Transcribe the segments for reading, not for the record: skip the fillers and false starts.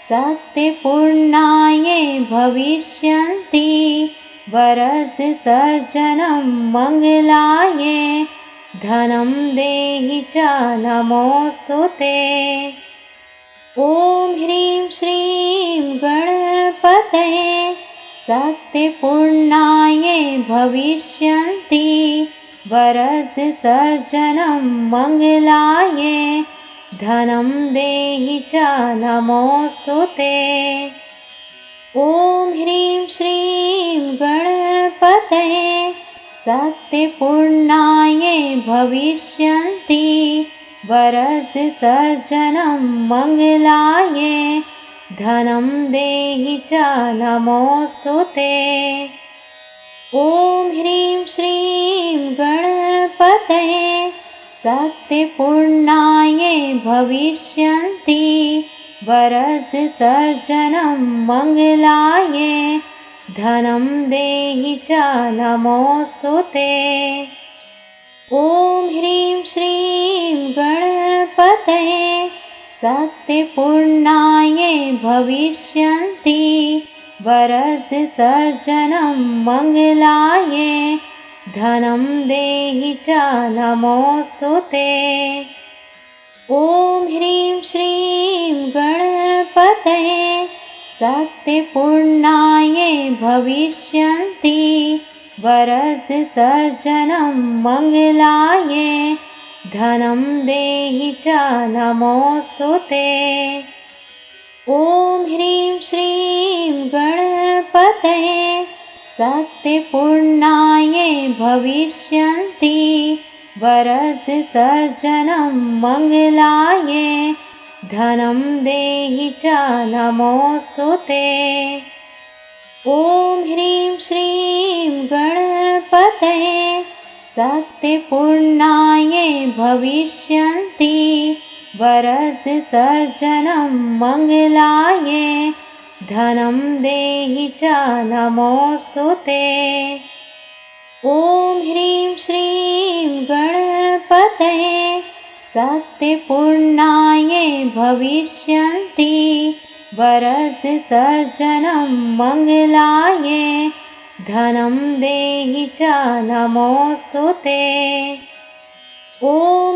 सत्यपूर्णाये भविष्यन्ति वरदसर्जनं मङ्गलाये धनं देहि च नमोऽस्तु ते। ॐ ह्रीं श्रीं गणपतये सत्यपूर्णाये भविष्यन्ति वरदसर्जनं मङ्गलाये धनं देहि च नमोऽस्तु ते। ॐ ह्रीं श्रीं गणपतये सत्यपूर्णाये भविष्यन्ति वरदसर्जनं मङ्गलाये धनं देहि च नमोऽस्तु ते। ॐ ह्रीं श्रीं गणपतये सत्यपूर्णाये भविष्यन्ति वरदसर्जनं मङ्गलाये धनं देहि च नमोऽस्तु ते। ॐ ह्रीं श्रीं गणपतये सत्यपूर्णाये भविष्यन्ति वरदसर्जनं मङ्गलाये धनं देहि च नमोऽस्तु ते। ॐ ह्रीं श्रीं गणपतये सत्यपूर्णाये भविष्यन्ति वरदसर्जनं मङ्गलाये धनं देहि च नमोऽस्तु ते। ॐ ह्रीं श्रीं गणपतये सत्यपूर्णाये भविष्यन्ति वरदसर्जनं मङ्गलाये धनं देहि च नमोऽस्तु ते। ॐ ह्रीं श्रीं गणपतये सत्यपूर्णाये भविष्यन्ति वरदसर्जनं मङ्गलाये धनं देहि च नमोऽस्तु ते। ॐ ह्रीं श्रीं गणपतये सत्यपूर्णाये भविष्यन्ति वरदसर्जनं मङ्गलाये धनं देहि च नमोऽस्तु ते। ॐ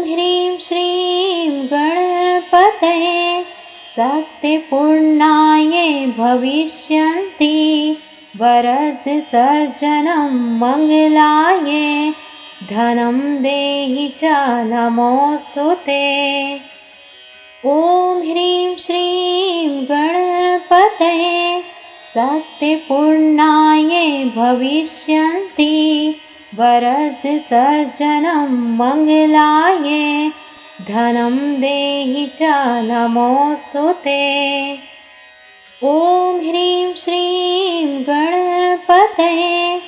ह्रीं श्रीं गणपतये सत्यपूर्णाये भविष्यन्ति वरदसर्जनं मङ्गलाये धनं देहि च नमोऽस्तु ते। ॐ ह्रीं श्रीं गणपतये सत्यपूर्णाये भविष्यन्ति वरदसर्जनं मङ्गलाये धनं देहि च नमोऽस्तु ते। ॐ ह्रीं श्रीं गणपतये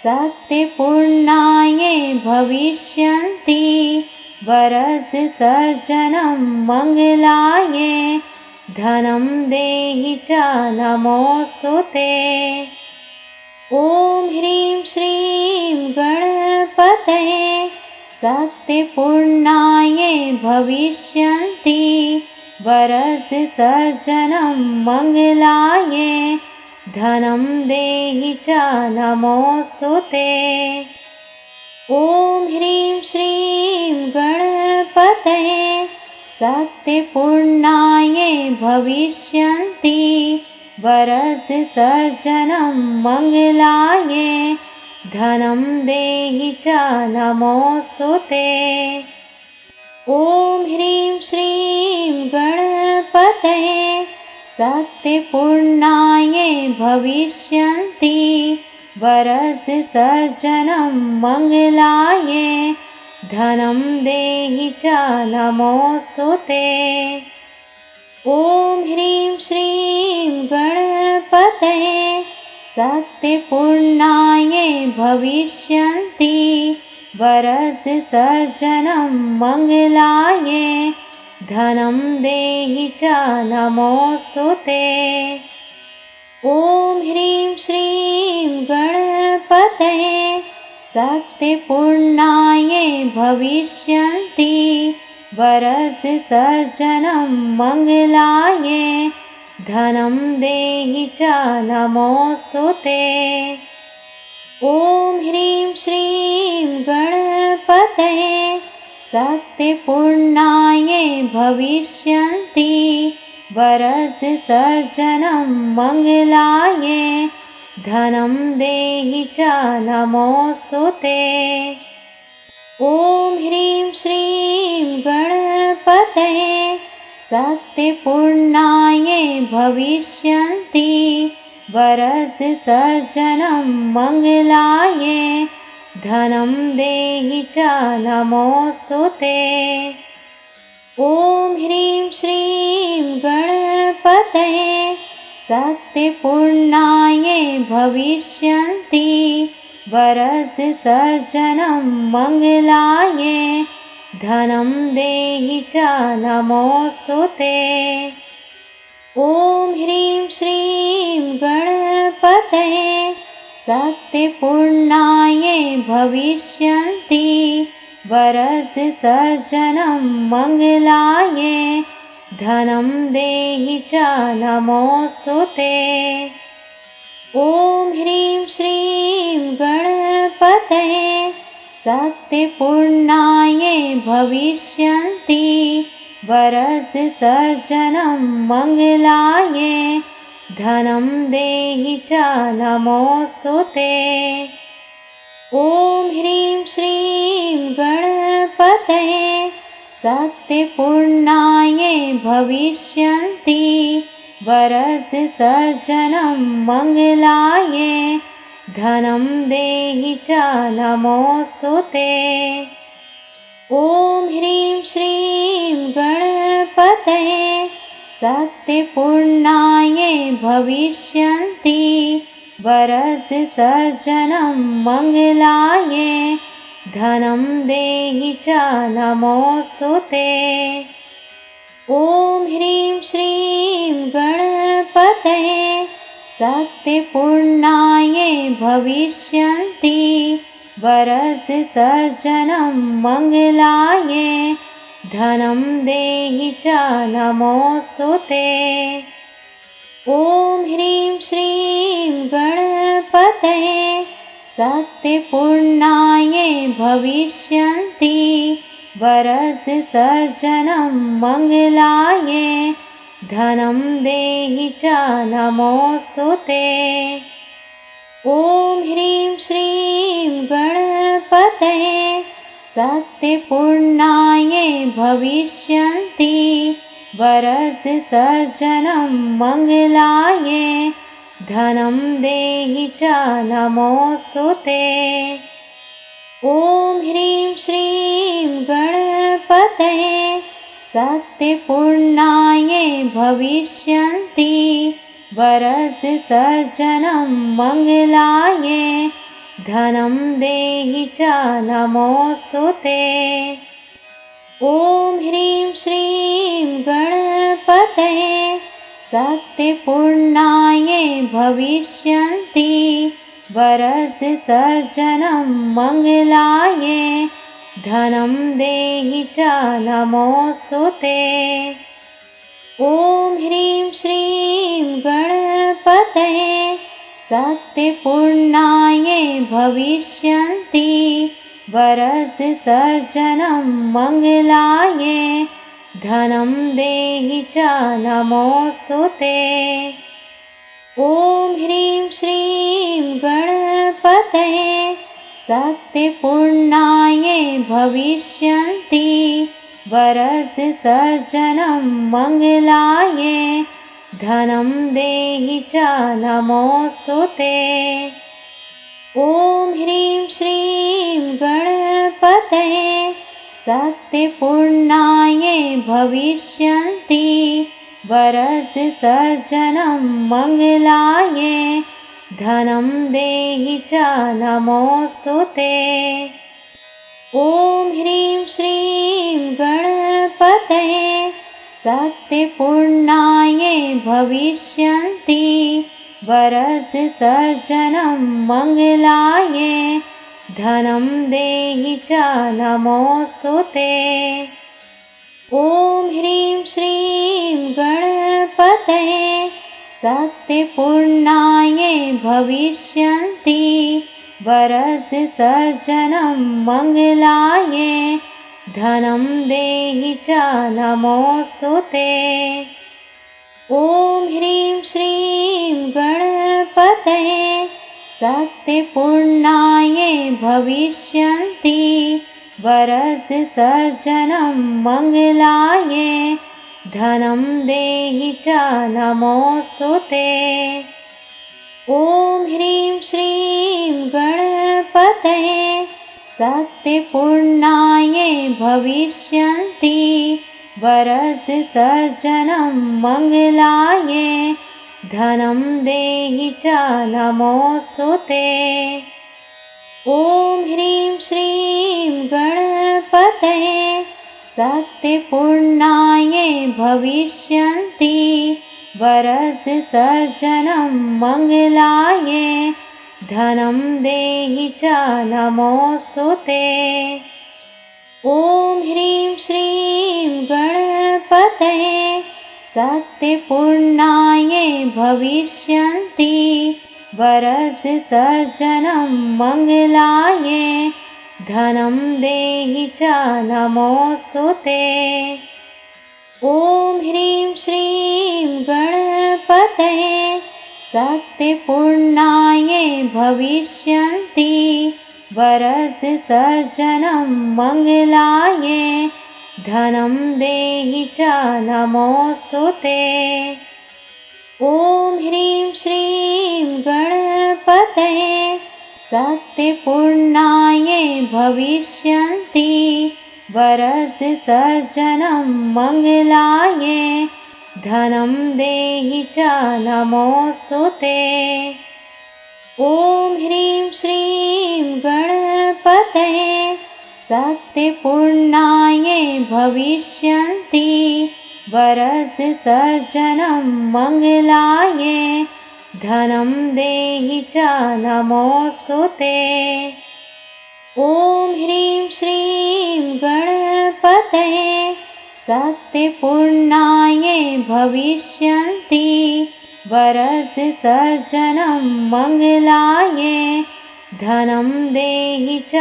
सत्यपूर्णाये भविष्यन्ति वरदसर्जनं मङ्गलाये धनं देहि च नमोऽस्तु ते। ॐ ह्रीं श्रीं गणपतये सत्यपूर्णाये भविष्यन्ति वरदसर्जनं मङ्गलाये धनं देहि च नमोऽस्तु ते। ॐ ह्रीं श्रीं गणपतये सत्यपूर्णाये भविष्यन्ति वरदसर्जनं मङ्गलाये धनं देहि च नमोऽस्तु ते। ॐ ह्रीं श्रीं गणपतये सत्यपूर्णाये भविष्यन्ति वरदसर्जनं मङ्गलाये धनं देहि च नमोऽस्तु ते। ॐ ह्रीं श्रीं गणपतये सत्यपूर्णाये भविष्यन्ति वरदसर्जनं मङ्गलाये धनं देहि च नमोऽस्तु ते। ॐ ह्रीं श्रीं गणपतये सत्यपूर्णाये भविष्यन्ति वरदसर्जनं मङ्गलाये धनं देहि च नमोऽस्तु ते। ॐ ह्रीं श्रीं गणपतये शक्तिपूर्णाये भविष्यन्ति वरदसर्जनं मङ्गलाये धनं देहि च नमोऽस्तु ते। ॐ ह्रीं श्रीं गणपतये शक्तिपूर्णाये भविष्यन्ति वरदसर्जनं मङ्गलाये धनं देहि च नमोऽस्तु ते। ॐ ह्रीं श्रीं गणपतये शक्तिपूर्णाये भविष्यन्ति वरदसर्जनं मङ्गलाये धनं देहि च नमोऽस्तु ते। ॐ ह्रीं श्रीं गणपतये शक्तिपूर्णाये भविष्यन्ति वरदसर्जनं मङ्गलाये धनं देहि च नमोऽस्तु ते। ॐ ह्रीं श्रीं गणपतये शक्तिपूर्णाये भविष्यन्ति वरदसर्जनं मङ्गलाये धनं देहि च नमोऽस्तु ते। ॐ ह्रीं श्रीं गणपतये शक्तिपूर्णाये भविष्यन्ति वरदसर्जनं मङ्गलाये धनं देहि च नमोऽस्तु ते। ॐ ह्रीं श्रीं गणपतये शक्तिपूर्णाये भविष्यन्ति वरदसर्जनं मङ्गलाये धनं देहि च नमोऽस्तु ते। ॐ ह्रीं श्रीं गणपतये शक्तिपूर्णाये भविष्यन्ति वरदसर्जनं मङ्गलाये धनं देहि च नमोऽस्तु ते। ॐ ह्रीं श्रीं गणपतये शक्तिपूर्णाये भविष्यन्ति वरदसर्जनं मङ्गलाये धनं देहि च नमोऽस्तु ते। ॐ ह्रीं श्रीं गणपतये शक्तिपूर्णाये भविष्यन्ति वरदसर्जनं मङ्गलाये धनं देहि च नमोऽस्तु ते। ॐ ह्रीं श्रीं गणपतये शक्तिपूर्णाये भविष्यन्ति वरदसर्जनं मङ्गलाये धनं देहि च नमोऽस्तु ते। ॐ ह्रीं श्रीं गणपतये शक्तिपूर्णाये भविष्यन्ति वरदसर्जनं मङ्गलाये धनं देहि च नमोऽस्तु ते। ॐ ह्रीं श्रीं गणपतये शक्तिपूर्णाये भविष्यन्ति वरदसर्जनं मङ्गलाये धनं देहि च नमोऽस्तु ते। ॐ ह्रीं श्रीं गणपतये शक्तिपूर्णाये भविष्यन्ति वरदसर्जनं मङ्गलाये धनं देहि च नमोऽस्तु ते। ॐ ह्रीं श्रीं गणपतये शक्तिपूर्णाये भविष्यन्ति वरदसर्जनं मङ्गलाये धनं देहि च नमोऽस्तु ते। ॐ ह्रीं श्रीं गणपतये शक्तिपूर्णाये भविष्यन्ति वरदसर्जनं मङ्गलाये धनं देहि च नमोऽस्तु ते। श्रीं गणपतये शक्तिपूर्णायै भविष्यन्ति वरदसर्जनं मङ्गलायै धनं देहि च नमोऽस्तु ते। ॐ ह्रीं श्रीं गणपतये शक्तिपूर्णायै भविष्यन्ति वरदसर्जनं मङ्गलायै धनं देहि च नमोऽस्तु ते। ॐ ह्रीं श्रीं गणपतये शक्तिपूर्णायै भविष्यन्ति वरदसर्जनं मङ्गलायै धनं देहि च नमोऽस्तु ते। ॐ ह्रीं श्रीं गणपतये शक्तिपूर्णायै भविष्यन्ति वरदसर्जनं मङ्गलायै धनं देहि च नमोऽस्तु ते। ॐ ह्रीं श्रीं गणपतये शक्तिपूर्णायै भविष्यन्ति वरदसर्जनं मङ्गलायै धनं देहि च नमोऽस्तु ते। ॐ ह्रीं श्रीं गणपतये शक्तिपूर्णायै भविष्यन्ति वरदसर्जनं मङ्गलायै धनं देहि च नमोऽस्तु ते। ॐ ह्रीं श्रीं गणपतये शक्तिपूर्णायै भविष्यन्ति वरदसर्जनं मङ्गलायै धनं देहि च नमोऽस्तु ते। ॐ ह्रीं श्रीं गणपतये शक्तिपूर्णायै भविष्यन्ति वरदसर्जनं मङ्गलायै धनं देहि च नमोऽस्तु ते। ॐ ह्रीं श्रीं गणपतये शक्तिपूर्णायै भविष्यन्ति वरदसर्जनं मङ्गलायै धनं देहि च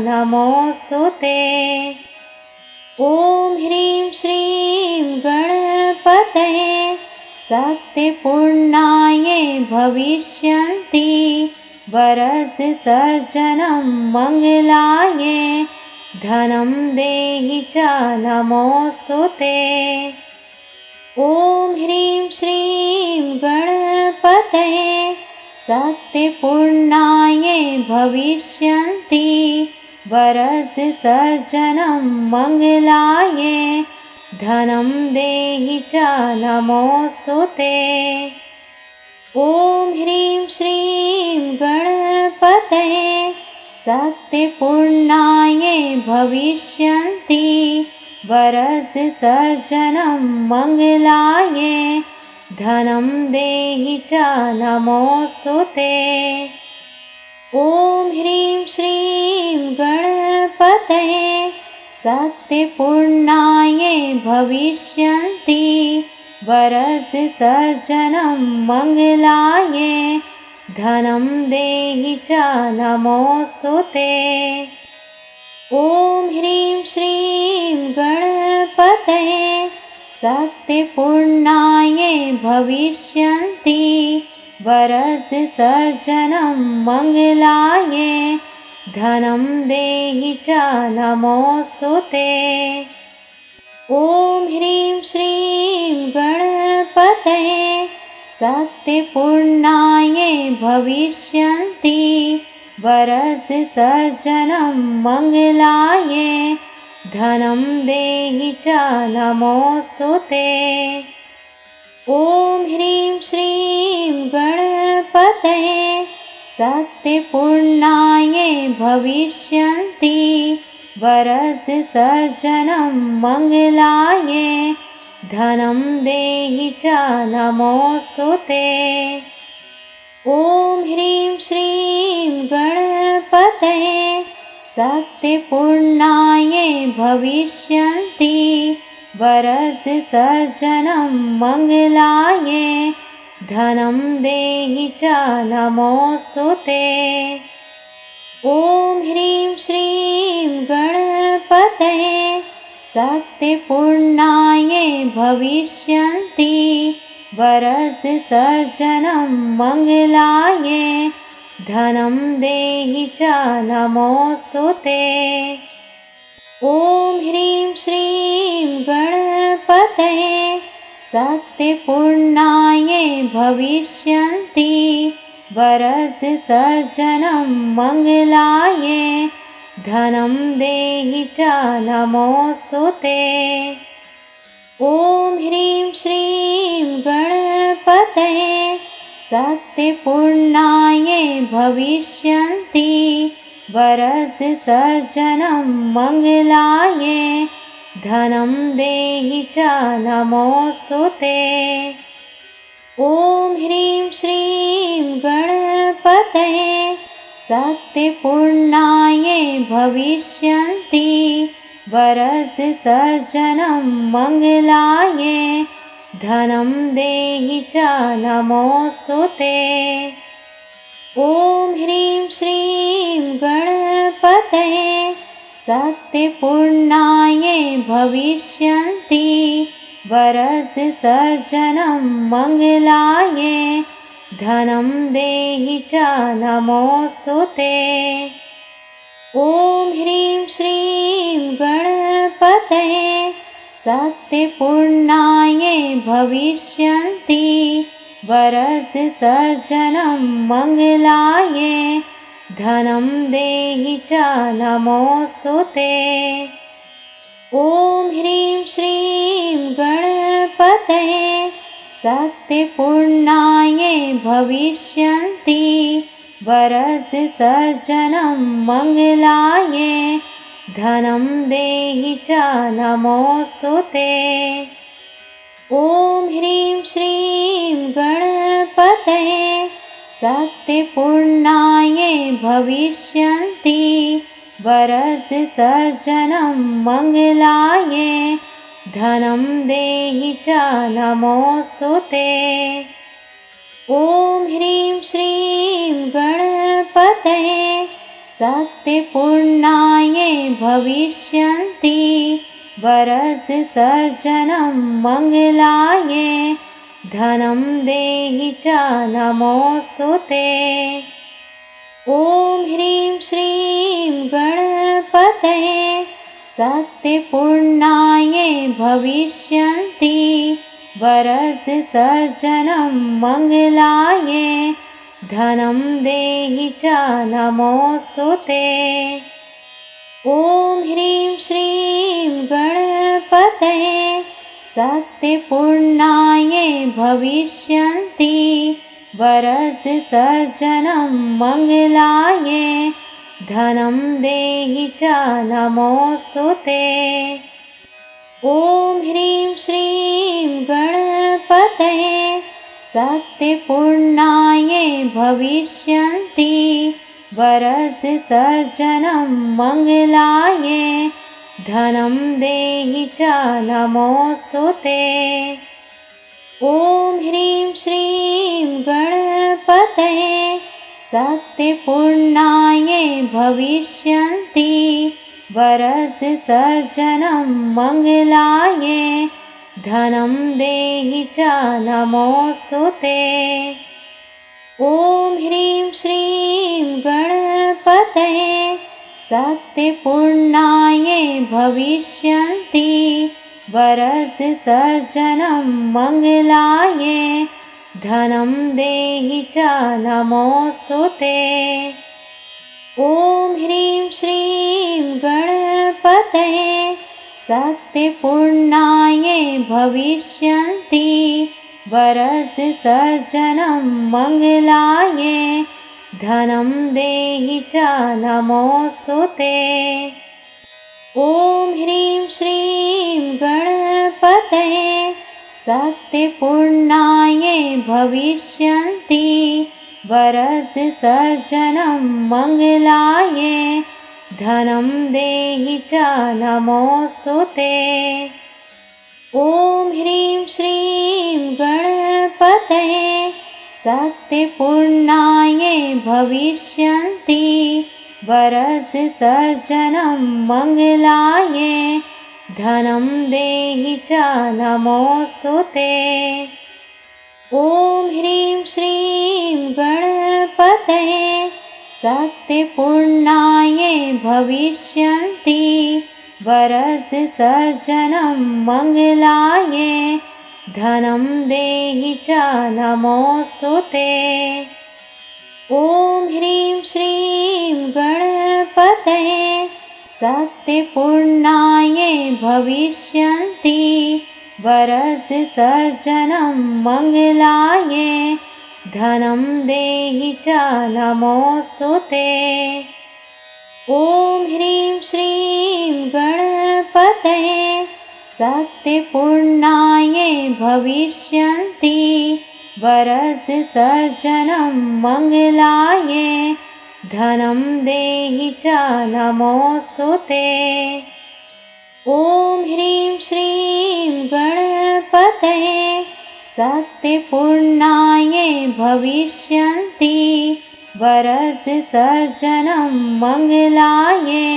नमोऽस्तु ते। ॐ ह्रीं श्रीं गणपतये शक्तिपूर्णायै भविष्यन्ति वरदसर्जनं मङ्गलायै धनं देहि च नमोऽस्तु ते। ॐ ह्रीं श्रीं गणपतये शक्तिपूर्णायै भविष्यन्ति वरदसर्जनं मङ्गलायै धनं देहि च नमोऽस्तु ते। ॐ ह्रीं श्रीं गणपतये शक्तिपूर्णायै भविष्यन्ति वरदसर्जनं मङ्गलायै धनं देहि च नमोऽस्तु ते। ॐ ह्रीं श्रीं गणपतये शक्तिपूर्णायै भविष्यन्ति वरदसर्जनं मङ्गलायै धनं देहि च नमोऽस्तु ते। ॐ ह्रीं श्रीं गणपतये शक्तिपूर्णायै भविष्यन्ति वरदसर्जनं मङ्गलायै धनं देहि च नमोऽस्तु ते। ॐ ह्रीं श्रीं गणपतये शक्तिपूर्णायै भविष्यन्ति वरदसर्जनं मङ्गलायै धनं देहि च नमोऽस्तु ते। ॐ ह्रीं श्रीं गणपतये शक्तिपूर्णायै भविष्यन्ति वरदसर्जनं मङ्गलायै धनं देहि च नमोऽस्तु ते। ॐ ह्रीं श्रीं गणपतये शक्तिपूर्णायै भविष्यन्ति वरदसर्जनं मङ्गलाये धनं देहि च नमोऽस्तु ते। ॐ ह्रीं श्रीं गणपतये शक्तिपूर्णाये भविष्यन्ति वरदसर्जनं मङ्गलाये धनं देहि च नमोऽस्तु ते। ॐ ह्रीं श्रीं गणपतये शक्तिपूर्णाये भविष्यन्ति वरदसर्जनं मङ्गलाये धनं देहि च नमोऽस्तु ते। ॐ ह्रीं श्रीं गणपतये शक्तिपूर्णाये भविष्यन्ति वरदसर्जनं मङ्गलाये धनं देहि च नमोऽस्तु ते। ॐ ह्रीं श्रीं गणपतये शक्तिपूर्णाये भविष्यन्ति वरदसर्जनं मङ्गलाये धनं देहि च नमोऽस्तु ते। ॐ ह्रीं श्रीं गणपतये शक्तिपूर्णाये भविष्यन्ति वरदसर्जनं मङ्गलाये धनं देहि च नमोऽस्तु ते। ॐ ह्रीं श्रीं गणपतये शक्तिपूर्णाये भविष्यन्ति वरदसर्जनं मङ्गलाये धनं देहि च नमोऽस्तु ते। ॐ ह्रीं श्रीं गणपतये शक्तिपूर्णाये भविष्यन्ति वरदसर्जनं मङ्गलाये धनं देहि च नमोऽस्तु ते। ॐ ह्रीं श्रीं गणपतये शक्तिपूर्णाये भविष्यन्ति वरदसर्जनं मङ्गलाये धनं देहि च नमोऽस्तु ते। ॐ ह्रीं श्रीं गणपतये शक्तिपूर्णाये भविष्यन्ति वरदसर्जनं मङ्गलाये धनं देहि च नमोऽस्तु ते। ॐ ह्रीं श्रीं गणपतये शक्तिपूर्णाये भविष्यन्ति वरदसर्जनं मङ्गलाये धनं देहि च नमोऽस्तु ते। ॐ ह्रीं श्रीं गणपतये शक्तिपूर्णाये भविष्यन्ति वरदसर्जनं मङ्गलाये धनं देहि च नमोऽस्तु ते। ॐ ह्रीं श्रीं गणपतये शक्तिपूर्णाये भविष्यन्ति वरदसर्जनं मङ्गलाये धनं देहि च नमोऽस्तु ते। ॐ ह्रीं श्रीं गणपतये शक्तिपूर्णाये भविष्यन्ति वरदसर्जनं मङ्गलाये धनं देहि च नमोऽस्तु ते। ॐ ह्रीं श्रीं गणपतये शक्तिपूर्णाये भविष्यन्ति वरदसर्जनं मङ्गलाये धनं देहि च नमोऽस्तु ते। ॐ ह्रीं श्रीं गणपतये शक्तिपूर्णाये भविष्यन्ति वरदसर्जनं मङ्गलाये धनं देहि च नमोऽस्तु ते। ॐ ह्रीं श्रीं गणपतये शक्तिपूर्णाये भविष्यन्ति वरदसर्जनं मङ्गलाये धनं देहि च नमोऽस्तु ते। ॐ ह्रीं श्रीं गणपतये शक्तिपूर्णायै भविष्यन्ति वरदसर्जनं मङ्गलायै धनं देहि च नमोऽस्तु ते। ॐ ह्रीं श्रीं गणपतये शक्तिपूर्णायै भविष्यन्ति वरदसर्जनं मङ्गलायै धनं देहि च नमोऽस्तु ते। ॐ ह्रीं श्रीं गणपतये शक्तिपूर्णायै भविष्यन्ति वरदसर्जनं मङ्गलायै धनं देहि च नमोऽस्तु ते। ॐ ह्रीं श्रीं गणपतये शक्तिपूर्णायै भविष्यन्ति वरदसर्जनं मङ्गलायै धनं देहि च नमोऽस्तु ते। ॐ ह्रीं श्रीं गणपतये शक्तिपूर्णायै भविष्यन्ति वरदसर्जनं मङ्गलायै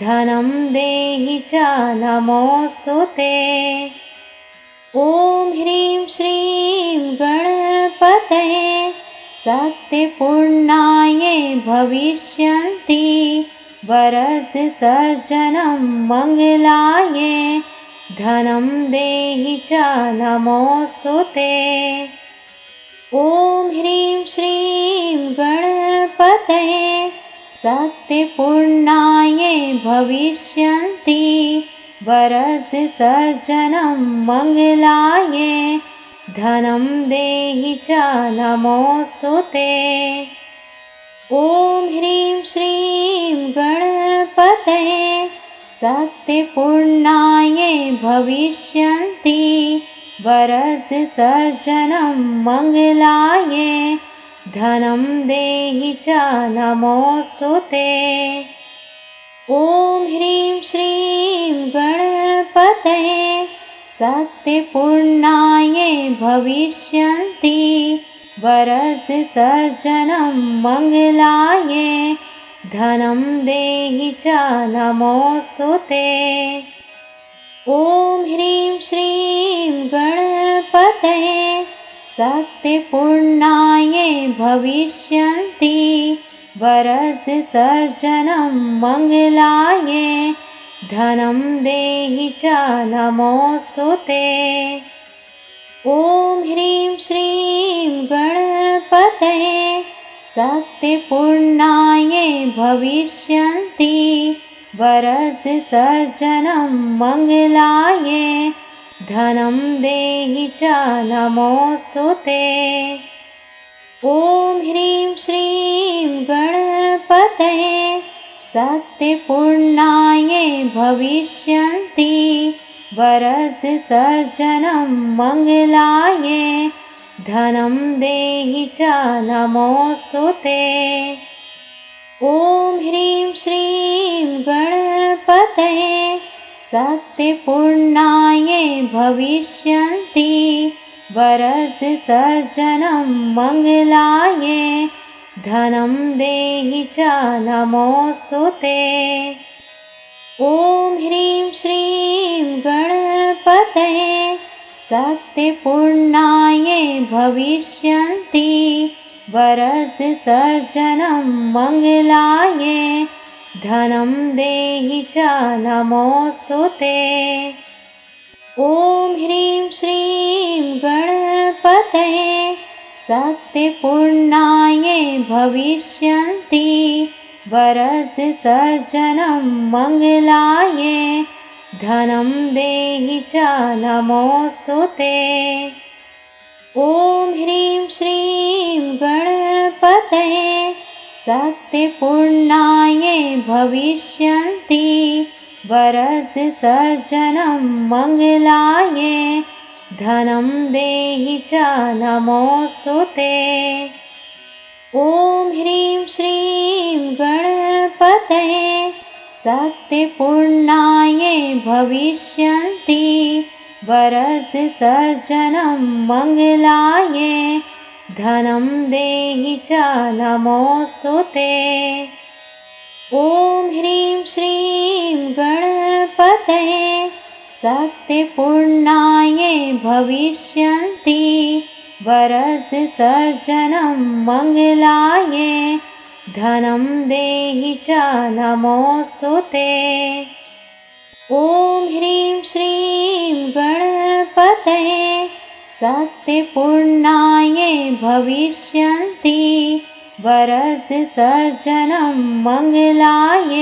धनं देहि च नमोऽस्तु ते। ॐ ह्रीं श्रीं गणपतये शक्तिपूर्णायै भविष्यन्ति वरदसर्जनं मङ्गलायै धनं देहि च नमोऽस्तु ते। ॐ ह्रीं श्रीं गणपतये शक्तिपूर्णायै भविष्यन्ति वरदसर्जनं मङ्गलायै धनं देहि च नमोऽस्तु ते। ॐ ह्रीं श्रीं गणपतये शक्तिपूर्णायै भविष्यन्ति वरदसर्जनं मङ्गलायै धनं देहि च नमोऽस्तु ते। ॐ ह्रीं श्रीं गणपतये शक्तिपूर्णायै भविष्यन्ति वरदसर्जनं मङ्गलायै धनं देहि च नमोऽस्तु ते। ॐ ह्रीं श्रीं गणपतये शक्तिपूर्णायै भविष्यन्ति वरदसर्जनं मङ्गलायै धनं देहि च नमोऽस्तु ते। ॐ ह्रीं श्रीं गणपतये शक्तिपूर्णायै भविष्यन्ति वरदसर्जनं मङ्गलायै धनं देहि च नमोऽस्तु ते। ॐ ह्रीं श्रीं गणपतये शक्तिपूर्णायै भविष्यन्ति वरदसर्जनं मङ्गलायै धनं देहि च नमोऽस्तु ते। ॐ ह्रीं श्रीं गणपतये शक्तिपूर्णायै भविष्यन्ति वरदसर्जनं मङ्गलायै धनं देहि च नमोऽस्तु ते। ॐ ह्रीं श्रीं गणपतये शक्तिपूर्णायै भविष्यन्ति वरदसर्जनं मङ्गलायै धनं देहि च नमोऽस्तु ते। ॐ ह्रीं श्रीं गणपतये शक्तिपूर्णायै भविष्यन्ति वरदसर्जनं मङ्गलायै धनं देहि च नमोऽस्तु ते। ॐ ह्रीं श्रीं गणपतये शक्तिपूर्णायै भविष्यन्ति वरदसर्जनं मङ्गलायै धनं देहि च नमोऽस्तु ते। ॐ ह्रीं श्रीं गणपतये शक्तिपूर्णायै भविष्यन्ति वरदसर्जनं मङ्गलाय धनं देहि च नमोऽस्तु ते। ॐ ह्रीं श्रीं गणपतये शक्तिपूर्णाय भविष्यन्ति वरदसर्जनं मङ्गलाय धनं देहि च नमोऽस्तु ते। ॐ ह्रीं श्रीं गणपतये शक्तिपूर्णाय भविष्यन्ति वरदसर्जनं मङ्गलाय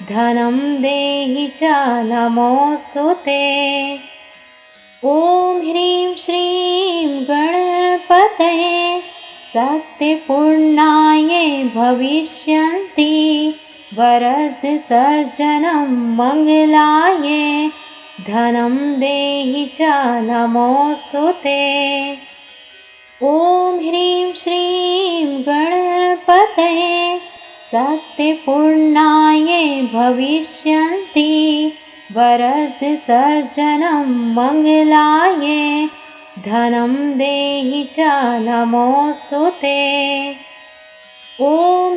धनं देहि च नमोऽस्तु ते। ॐ ह्रीं श्रीं गणपतये शक्तिपूर्णाय भविष्यन्ति वरदसर्जनं मङ्गलाय धनं देहि च नमोऽस्तु ते। ॐ ह्रीं श्रीं गणपतये शक्तिपूर्णाय भविष्यन्ति वरदसर्जनं मङ्गलाय धनं देहि च नमोऽस्तु ते। ॐ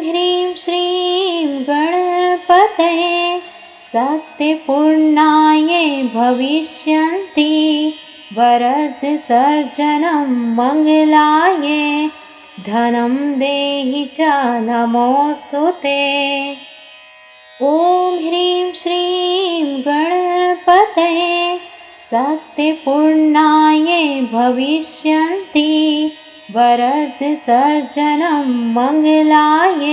ह्रीं श्रीं गणपतये शक्तिपूर्णाय भविष्यन्ति वरदसर्जनं मङ्गलाय धनं देहि च नमोऽस्तु ते। ॐ ह्रीं श्रीं गणपतये शक्तिपूर्णाय भविष्यन्ति वरदसर्जनं मङ्गलाय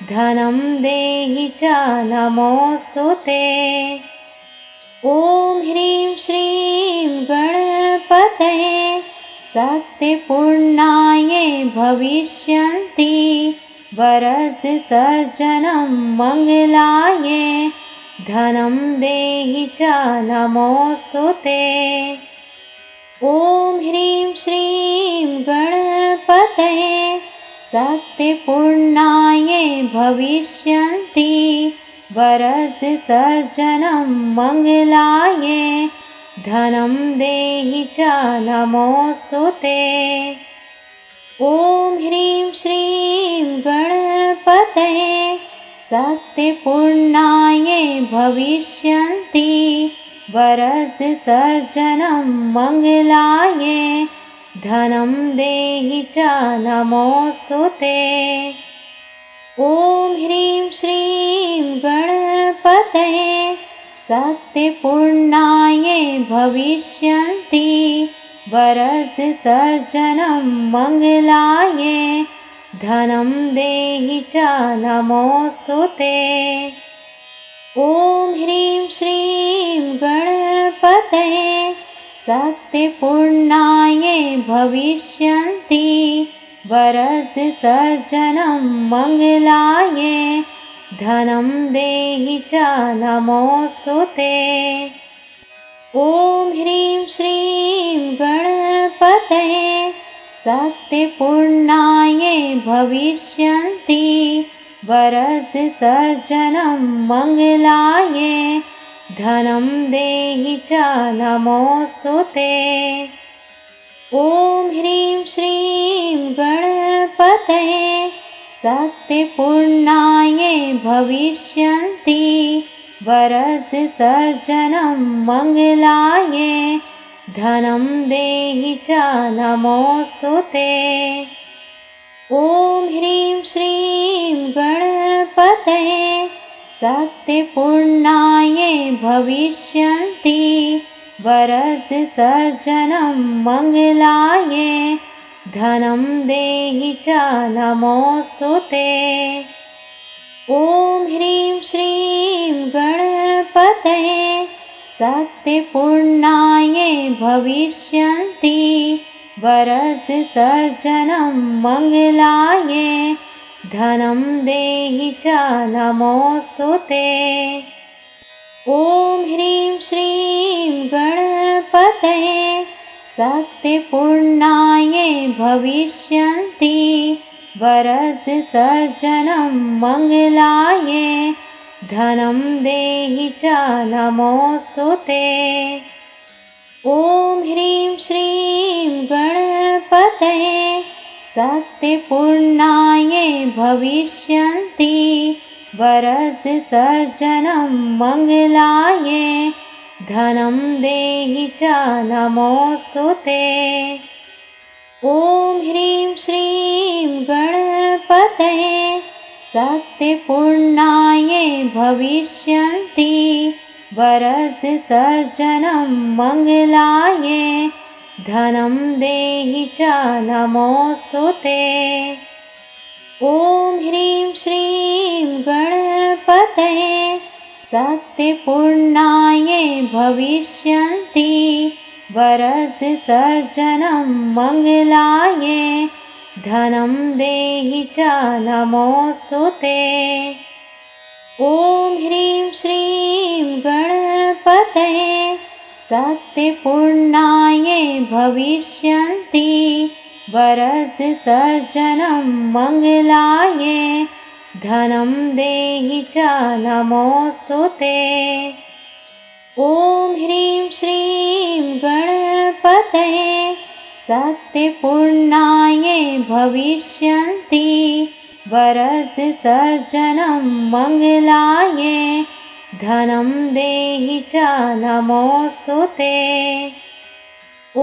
धनं देहि च नमोऽस्तु ते। ॐ ह्रीं श्रीं गणपतये शक्तिपूर्णाय भविष्यन्ति वरदसर्जनं मङ्गलाय धनं देहि च नमोऽस्तु ते। ॐ ह्रीं श्रीं गणपतये शक्तिपूर्णाय भविष्यन्ति वरदसर्जनं मङ्गलाय धनं देहि च नमोऽस्तु ते। ॐ ह्रीं श्रीं गणपतये शक्तिपूर्णाय भविष्यन्ति वरदसर्जनं मङ्गलाय धनं देहि च नमोऽस्तु ते। ॐ ह्रीं श्रीं गणपतये शक्तिपूर्णाय भविष्यन्ति वरदसर्जनं मङ्गलाय धनं देहि च नमोऽस्तु ते। ॐ ह्रीं श्रीं गणपतये शक्तिपूर्णाय भविष्यन्ति वरदसर्जनं मङ्गलाय धनं देहि च नमोऽस्तु ते। ॐ ह्रीं श्रीं गणपतये शक्तिपूर्णाय भविष्यन्ति वरदसर्जनं मङ्गलाय धनं देहि च नमोऽस्तु ते। ॐ ह्रीं श्रीं गणपतये शक्तिपूर्णाय भविष्यन्ति वरदसर्जनं मङ्गलाय धनं देहि च नमोऽस्तु ते। ॐ ह्रीं श्रीं गणपतये शक्तिपूर्णाय भविष्यन्ति वरदसर्जनं मङ्गलाय धनं देहि च नमोऽस्तु ते। ॐ ह्रीं श्रीं गणपतये शक्तिपूर्णाय भविष्यन्ति वरदसर्जनं मङ्गलाय धनं देहि च नमोऽस्तु ते। ॐ ह्रीं श्रीं गणपतये शक्तिपूर्णाय भविष्यन्ति वरदसर्जनं मङ्गलाय धनं देहि च नमोऽस्तु ते। ॐ ह्रीं श्रीं गणपतये सत्यपूर्णायै भविष्यन्ति वरदसर्जनं मङ्गलायै धनं देहि च नमोऽस्तु ते। ॐ ह्रीं श्रीं गणपतये सत्यपूर्णायै भविष्यन्ति वरदसर्जनं मङ्गलायै धनं देहि च नमोऽस्तु ते। ॐ ह्रीं श्रीं गणपतये सत्यपूर्णायै भविष्यन्ति वरदसर्जनं मङ्गलायै धनं देहि च नमोऽस्तु ते। ॐ ह्रीं श्रीं गणपतये सत्यपूर्णायै भविष्यन्ति वरदसर्जनं मङ्गलायै धनं देहि च नमोऽस्तु ते। ॐ ह्रीं श्रीं गणपतये सत्यपूर्णायै भविष्यन्ति वरदसर्जनं मङ्गलायै धनं देहि च नमोऽस्तु ते। ॐ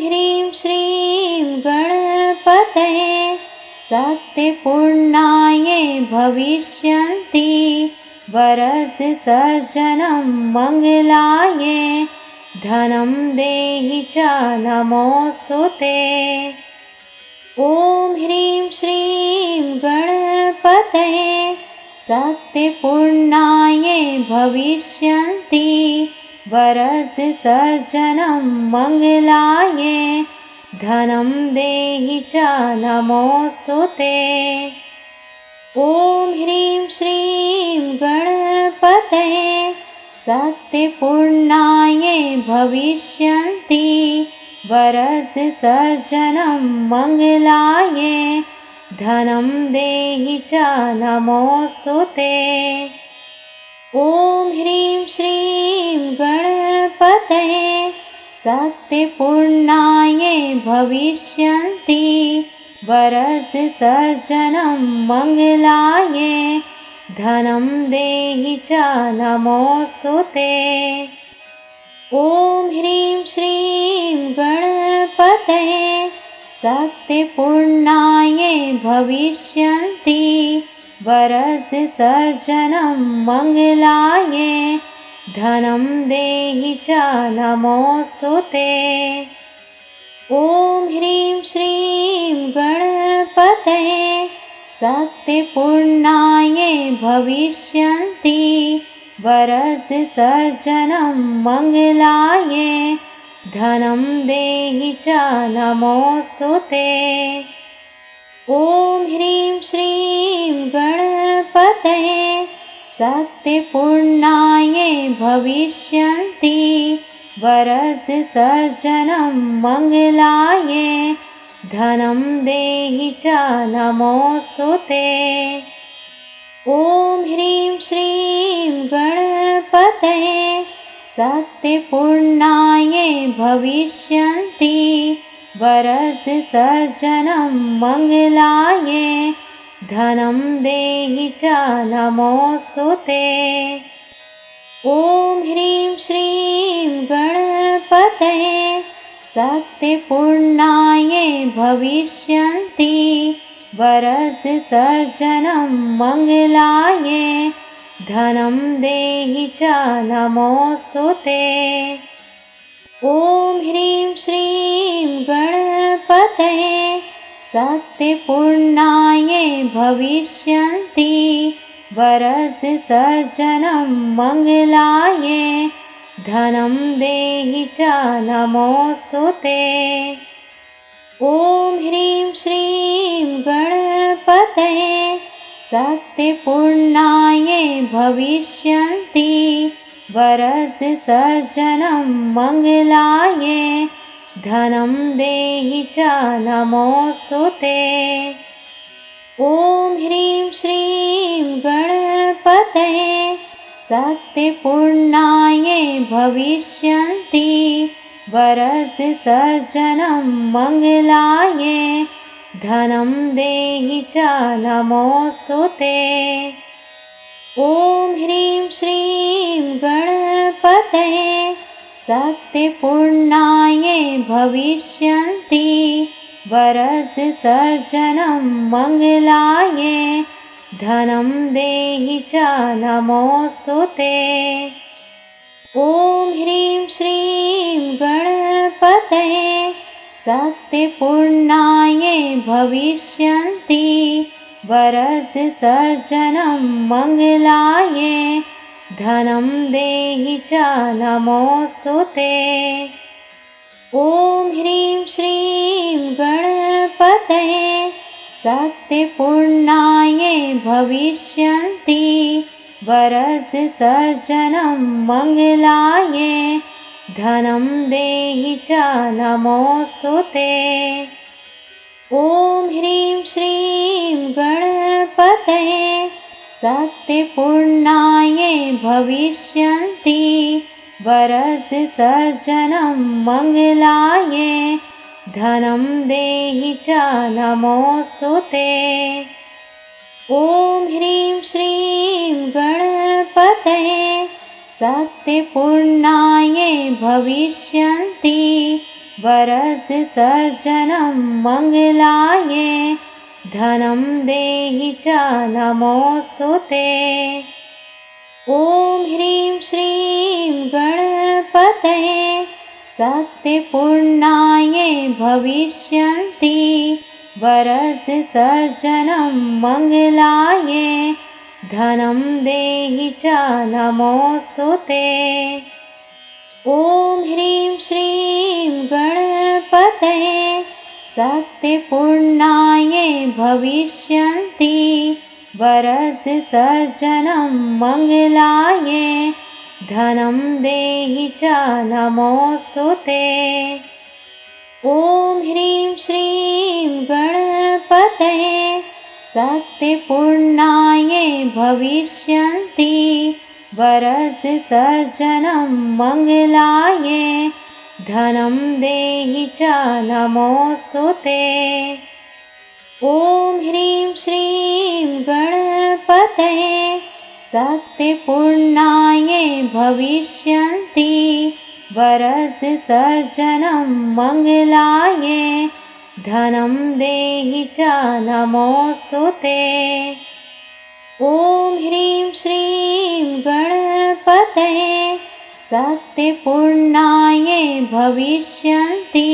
ह्रीं श्रीं गणपतये सत्यपूर्णायै भविष्यन्ति वरदसर्जनं मङ्गलायै धनं देहि च नमोऽस्तु ते। ॐ ह्रीं श्रीं गणपतये सत्यपूर्णायै भविष्यन्ति वरदसर्जनं मङ्गलायै धनं देहि च नमोऽस्तु ते। ॐ ह्रीं श्रीं गणपतये सत्यपूर्णायै भविष्यन्ति वरदसर्जनं मङ्गलायै धनं देहि च नमोऽस्तु ते। ॐ ह्रीं श्रीं गणपतये सत्यपूर्णायै भविष्यन्ति वरदसर्जनं मङ्गलायै धनं देहि च नमोऽस्तु ते। ॐ ह्रीं श्रीं गणपतये सत्यपूर्णायै भविष्यन्ति वरदसर्जनं मङ्गलायै धनं देहि च नमोऽस्तु ते। ॐ ह्रीं श्रीं गणपतये सत्यपूर्णायै भविष्यन्ति वरदसर्जनं मङ्गलायै धनं देहि च नमोऽस्तु ते। ॐ ह्रीं श्रीं गणपतये सत्यपूर्णायै भविष्यन्ति वरदसर्जनं मङ्गलायै धनं देहि च नमोऽस्तु ते। ॐ ह्रीं श्रीं गणपतये सत्यपूर्णायै भविष्यन्ति वरदसर्जनं मङ्गलायै धनं देहि च नमोऽस्तु ते। ॐ ह्रीं श्रीं गणपतये सत्यपूर्णायै भविष्यन्ति वरदसर्जनं मङ्गलायै धनं देहि च नमोऽस्तु ते। ॐ ह्रीं श्रीं गणपतये सत्यपूर्णायै भविष्यन्ति वरदसर्जनं मङ्गलायै धनं देहि च नमोऽस्तु ते। ॐ ह्रीं श्रीं गणपतये सत्यपूर्णायै भविष्यन्ति वरदसर्जनं मङ्गलायै धनं देहि च नमोऽस्तु ते। ॐ ह्रीं श्रीं गणपतये सत्यपूर्णायै भविष्यन्ति वरदसर्जनं मङ्गलाय धनं देहि च नमोऽस्तु ते। ॐ ह्रीं श्रीं गणपतये शक्तिपूर्णाय भविष्यन्ति वरदसर्जनं मङ्गलाय धनं देहि च नमोऽस्तु ते। ॐ ह्रीं श्रीं गणपतये शक्तिपूर्णाय भविष्यन्ति वरदसर्जनं मङ्गलाय धनं देहि च नमोऽस्तु ते। ॐ ह्रीं श्रीं गणपतये शक्तिपूर्णाय भविष्यन्ति वरदसर्जनं मङ्गलाय धनं देहि च नमोऽस्तु ते। ॐ ह्रीं श्रीं गणपतये शक्तिपूर्णाय भविष्यन्ति वरदसर्जनं मङ्गलाय धनं देहि च नमोऽस्तु ते। ॐ ह्रीं श्रीं गणपतये शक्तिपूर्णाय भविष्यन्ति वरदसर्जनं मङ्गलाय धनं देहि च नमोऽस्तु ते। ॐ ह्रीं श्रीं गणपतये शक्तिपूर्णाय भविष्यन्ति वरदसर्जनं मङ्गलाय धनं देहि च नमोऽस्तु ते। ॐ ह्रीं श्रीं गणपतये शक्तिपूर्णाय भविष्यन्ति वरदसर्जनं मङ्गलाय धनं देहि च नमोऽस्तु ते। ॐ ह्रीं श्रीं गणपतये शक्तिपूर्णाय भविष्यन्ति वरदसर्जनं मङ्गलाय धनं देहि च नमोऽस्तु ते। ॐ ह्रीं श्रीं गणपतये शक्तिपूर्णाय भविष्यन्ति वरदसर्जनं मङ्गलाय धनं देहि च नमोऽस्तु ते। ॐ ह्रीं श्रीं गणपतये शक्तिपूर्णाय भविष्यन्ति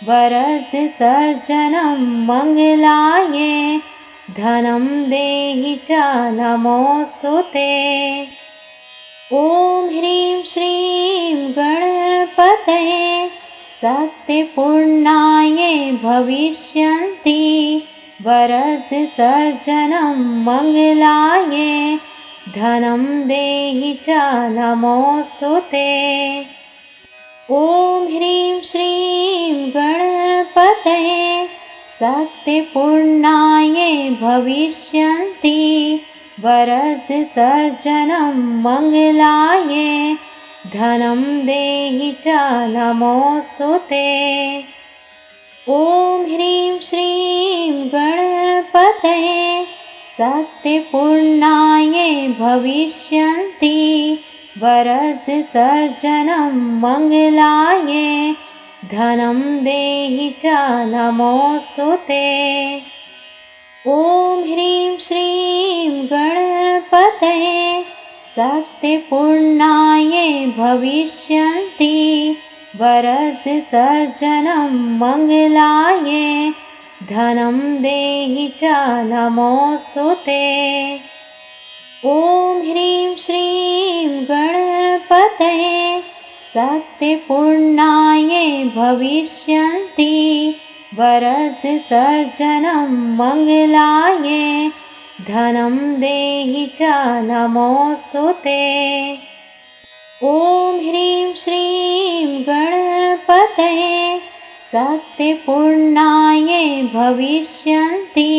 वरदसर्जनं मङ्गलाय धनं देहि च नमोऽस्तु ते। ॐ ह्रीं श्रीं गणपतये शक्तिपूर्णाय भविष्यन्ति वरदसर्जनं मङ्गलाय धनं देहि च नमोऽस्तु ते। ॐ ह्रीं श्रीं गणपतये शक्तिपूर्णाय भविष्यन्ति वरदसर्जनं मङ्गलाय धनं देहि च नमोऽस्तु ते। ॐ ह्रीं श्रीं गणपतये शक्तिपूर्णाय भविष्यन्ति वरदसर्जनं मङ्गलाय धनं देहि च नमोऽस्तु ते। ॐ ह्रीं श्रीं गणपतये शक्तिपूर्णाय भविष्यन्ति वरदसर्जनं मङ्गलाय धनं देहि च नमोऽस्तु ते। ॐ ह्रीं श्रीं गणपतये शक्तिपूर्णाय भविष्यन्ति वरदसर्जनं मङ्गलाय धनं देहि च नमोऽस्तु ते। ॐ ह्रीं श्रीं गणपतये शक्तिपूर्णाय भविष्यन्ति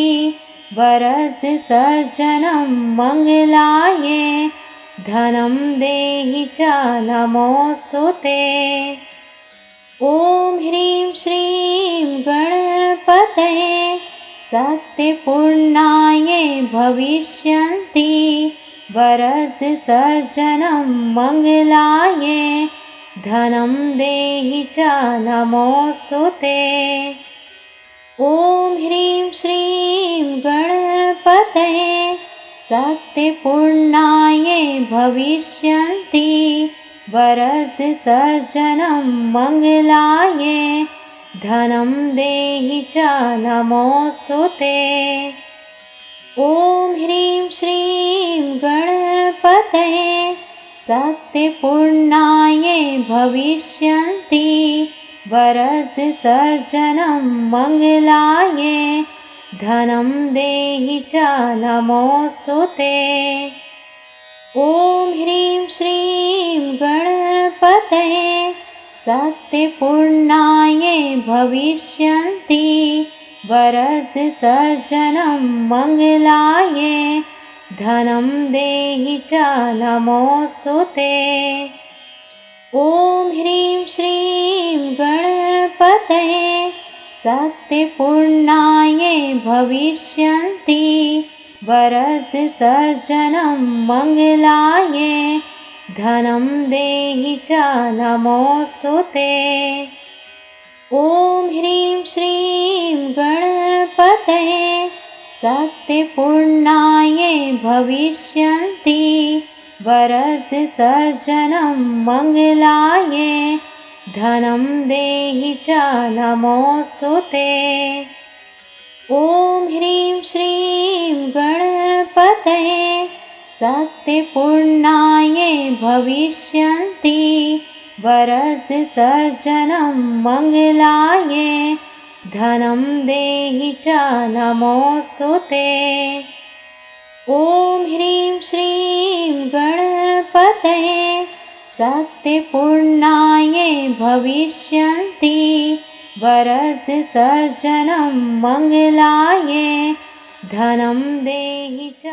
वरदसर्जनं मङ्गलाय धनं देहि च नमोऽस्तु ते। ॐ ह्रीं श्रीं गणपतये सत्यपूर्णायै भविष्यन्ति वरदसर्जनं मङ्गलायै धनं देहि च नमोऽस्तु ते। ॐ ह्रीं श्रीं गणपतये सत्यपूर्णायै भविष्यन्ति वरदसर्जनं मङ्गलायै धनं देहि च नमोऽस्तु ते। ॐ ह्रीं श्रीं गणपतये सत्यपूर्णायै भविष्यन्ति वरदसर्जनं मङ्गलायै धनं देहि च नमोऽस्तु ते। ॐ ह्रीं श्रीं गणपतये सत्यपूर्णायै भविष्यन्ति वरदसर्जनं मङ्गलायै धनं देहि च नमोऽस्तु ते। ॐ ह्रीं श्रीं गणपतये सत्यपूर्णायै भविष्यन्ति वरदसर्जनं मङ्गलायै धनं देहि च नमोऽस्तु ते। ॐ ह्रीं श्रीं गणपतये सत्यपूर्णायै भविष्यन्ति वरदसर्जनं मङ्गलायै धनं देहि च नमोऽस्तु ते। ॐ ह्रीं श्रीं गणपतये सत्यपूर्णायै भविष्यन्ति वरदसर्जनं मङ्गलायै धनं देहि च नमोऽस्तु ते। ॐ ह्रीं श्रीं गणपतये सत्यपूर्णायै भविष्यन्ति वरदसर्जनं मङ्गलायै धनं देहि च